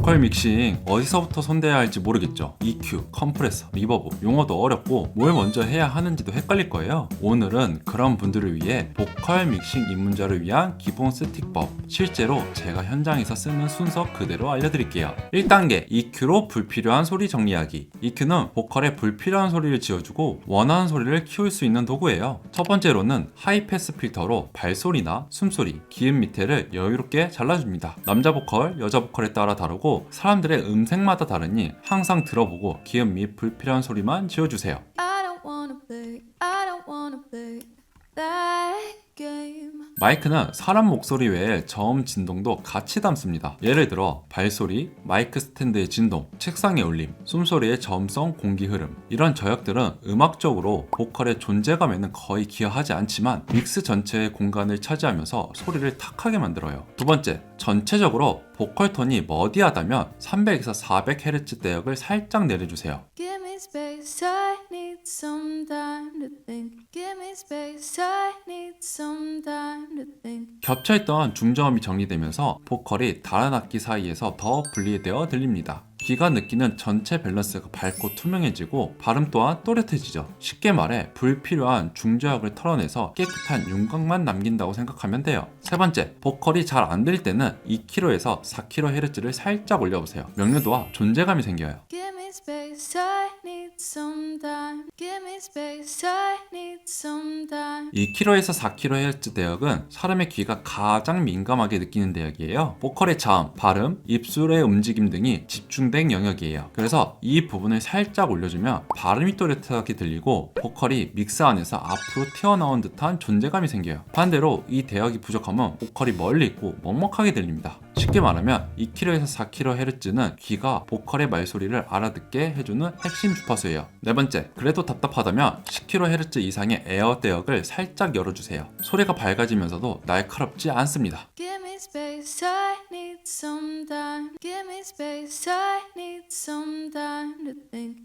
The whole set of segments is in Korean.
보컬 믹싱 어디서부터 손대야 할지 모르겠죠. EQ, 컴프레서, 리버브 용어도 어렵고 뭘 먼저 해야 하는지도 헷갈릴 거예요. 오늘은 그런 분들을 위해 보컬 믹싱 입문자를 위한 기본 세팅법, 실제로 제가 현장에서 쓰는 순서 그대로 알려드릴게요. 1단계 EQ로 불필요한 소리 정리하기. EQ는 보컬에 불필요한 소리를 지워주고 원하는 소리를 키울 수 있는 도구예요. 첫 번째로는 하이패스 필터로 발소리나 숨소리, 기음 밑에를 여유롭게 잘라줍니다. 남자 보컬, 여자 보컬에 따라 다르고 사람들의 음색마다 다르니 항상 들어보고 기음 및 불필요한 소리만 지워주세요. 마이크는 사람 목소리 외에 저음 진동도 같이 담습니다. 예를 들어 발소리, 마이크 스탠드의 진동, 책상의 울림, 숨소리의 저음성 공기 흐름, 이런 저역들은 음악적으로 보컬의 존재감에는 거의 기여하지 않지만 믹스 전체의 공간을 차지하면서 소리를 탁하게 만들어요. 두 번째, 전체적으로 보컬 톤이 머디하다면 300에서 400Hz 대역을 살짝 내려주세요. Space, I need some time to think. Give me space, I need some time to think. 겹쳐있던 중저음이 정리되면서 보컬이 다른 악기 사이에서 더 분리되어 들립니다. 귀가 느끼는 전체 밸런스가 밝고 투명해지고 발음 또한 또렷해지죠. 쉽게 말해 불필요한 중저역을 털어내서 깨끗한 윤곽만 남긴다고 생각하면 돼요. 세 번째, 보컬이 잘 안 들릴 때는 2kHz에서 4kHz를 살짝 올려보세요. 명료도와 존재감이 생겨요. 2kHz에서 4kHz 대역은 사람의 귀가 가장 민감하게 느끼는 대역이에요. 보컬의 자음, 발음, 입술의 움직임 등이 집중된 영역이에요. 그래서 이 부분을 살짝 올려주면 발음이 또렷하게 들리고 보컬이 믹스 안에서 앞으로 튀어나온 듯한 존재감이 생겨요. 반대로 이 대역이 부족하면 보컬이 멀리 있고 먹먹하게 들립니다. 쉽게 말하면 2kHz에서 4kHz는 귀가 보컬의 말소리를 알아듣게 해주는 핵심 주파수예요. 네 번째, 그래도 답답하다면 10kHz 이상의 에어 대역을 살짝 열어주세요. 소리가 밝아지면서도 날카롭지 않습니다.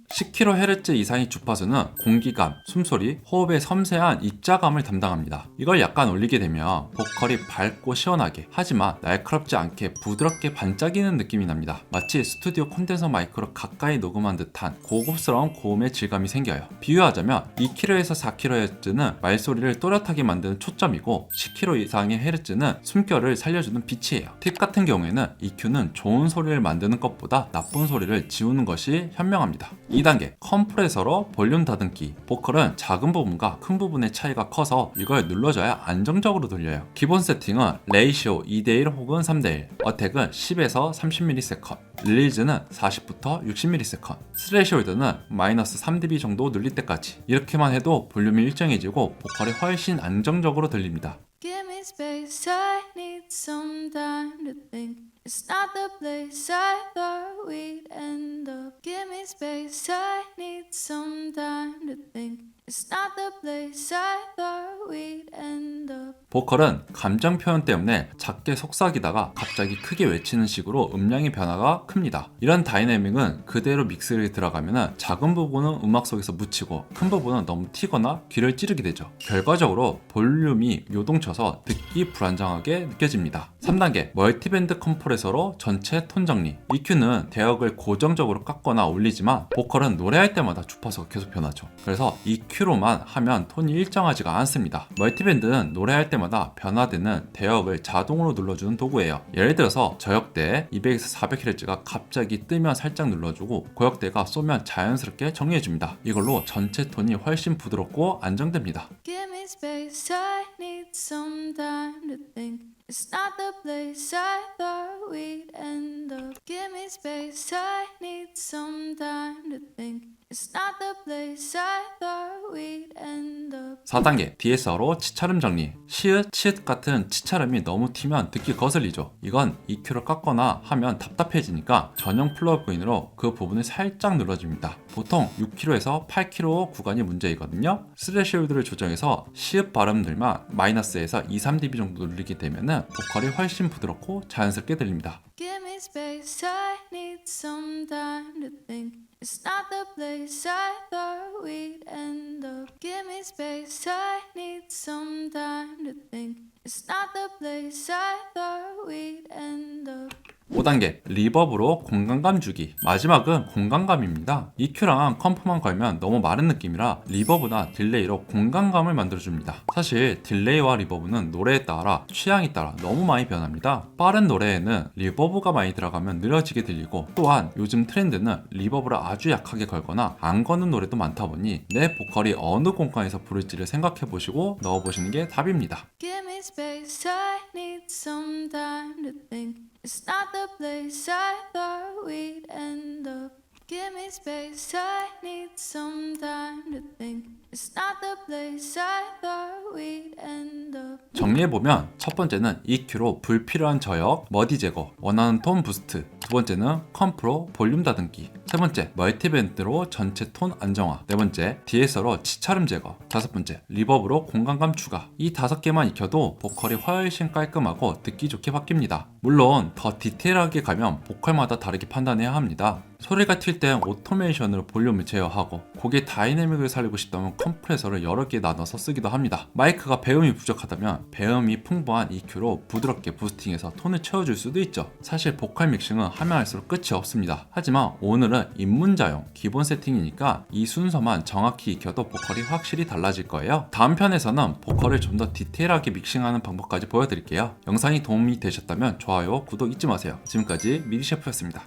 10kHz 이상의 주파수는 공기감, 숨소리, 호흡의 섬세한 입자감을 담당합니다. 이걸 약간 올리게 되면 보컬이 밝고 시원하게 하지만 날카롭지 않게 부드럽게 반짝이는 느낌이 납니다. 마치 스튜디오 콘덴서 마이크로 가까이 녹음한 듯한 고급스러운 고음의 질감이 생겨요. 비유하자면 2kHz에서 4kHz는 말소리를 또렷하게 만드는 초점이고 10kHz 이상의 헤르츠는 숨결을 살려주는 빛이에요. 팁 같은 경우에는 EQ는 좋은 소리를 만드는 것보다 나쁜 소리를 지우는 것이 현명합니다. 2단계 컴프레서로 볼륨 다듬기. 보컬은 작은 부분과 큰 부분의 차이가 커서 이걸 눌러줘야 안정적으로 들려요. 기본 세팅은 레이시오 2:1 혹은 3:1, 어택은 10에서 30ms, 릴리즈는 40부터 60ms, 스레시홀드는 마이너스 3dB 정도 눌릴 때까지. 이렇게만 해도 볼륨이 일정해지고 보컬이 훨씬 안정적으로 들립니다. Give me space, I need some time to think. It's not the place I thought we'd end up. Give me space, I need some time to think. It's not the place I thought we'd end up. 보컬은 감정 표현 때문에 작게 속삭이다가 갑자기 크게 외치는 식으로 음량의 변화가 큽니다. 이런 다이내믹은 그대로 믹스에 들어가면 작은 부분은 음악 속에서 묻히고 큰 부분은 너무 튀거나 귀를 찌르게 되죠. 결과적으로 볼륨이 요동쳐서 듣기 불안정하게 느껴집니다. 3단계 멀티밴드 컴프레서로 전체 톤 정리. EQ는 대역을 고정적으로 깎거나 올리지만 보컬은 노래할 때마다 주파수가 계속 변하죠. 그래서 EQ로만 하면 톤이 일정하지가 않습니다. 멀티밴드는 노래할 때마다 변화되는 대역을 자동으로 눌러주는 도구예요. 예를 들어서 저역대 200에서 400Hz가 갑자기 뜨면 살짝 눌러주고 고역대가 쏘면 자연스럽게 정리해줍니다. 이걸로 전체 톤이 훨씬 부드럽고 안정됩니다. Give me space, I need some time to think. It's not the place I thought we'd end up. Give me space, I need some time to think. It's not the place I thought we'd end up. 4단계 DSR로 치차름 정리. 시읒, 치읒 같은 치차름이 너무 튀면 듣기 거슬리죠. 이건 EQ를 깎거나 하면 답답해지니까 전용 플러그인으로 그 부분을 살짝 눌러줍니다. 보통 6kHz에서 8kHz 구간이 문제이거든요. 스레시홀드를 조정해서 시읒 발음들만 마이너스에서 2-3dB 정도 눌리게 되면 보컬이 훨씬 부드럽고 자연스럽게 들립니다. Give me space, I need some time to think. It's not the place I thought we'd end up. Give me space, I need some time to think. It's not the place I thought we'd end up. 5단계 리버브로 공간감 주기. 마지막은 공간감입니다. EQ랑 컴프만 걸면 너무 마른 느낌이라 리버브나 딜레이로 공간감을 만들어줍니다. 사실 딜레이와 리버브는 노래에 따라 취향에 따라 너무 많이 변합니다. 빠른 노래에는 리버브가 많이 들어가면 느려지게 들리고, 또한 요즘 트렌드는 리버브를 아주 약하게 걸거나 안 거는 노래도 많다 보니 내 보컬이 어느 공간에서 부를지를 생각해보시고 넣어보시는 게 답입니다. Give me space, I need some time to think. It's not the place I thought we'd end up. Give me space, I need some time to think. It's not the place I thought we'd end up. 정리해보면 첫 번째는 EQ로 불필요한 저역, 머디 제거, 원하는 톤 부스트. 두 번째는 컴프로 볼륨 다듬기. 세 번째, 멀티밴드로 전체 톤 안정화. 네 번째, DS로 치차름 제거. 다섯 번째, 리버브로 공간감 추가. 이 5개만 익혀도 보컬이 훨씬 깔끔하고 듣기 좋게 바뀝니다. 물론 더 디테일하게 가면 보컬마다 다르게 판단해야 합니다. 소리가 튈 땐 오토메이션으로 볼륨을 제어하고, 곡의 다이내믹을 살리고 싶다면 컴프레서를 여러 개 나눠서 쓰기도 합니다. 마이크가 배음이 부족하다면 배음이 풍부한 EQ로 부드럽게 부스팅해서 톤을 채워줄 수도 있죠. 사실 보컬 믹싱은 하면 할수록 끝이 없습니다. 하지만 오늘은 입문자용 기본 세팅이니까 이 순서만 정확히 익혀도 보컬이 확실히 달라질 거예요. 다음 편에서는 보컬을 좀 더 디테일하게 믹싱하는 방법까지 보여드릴게요. 영상이 도움이 되셨다면 좋아요, 구독 잊지 마세요. 지금까지 미디셰프였습니다.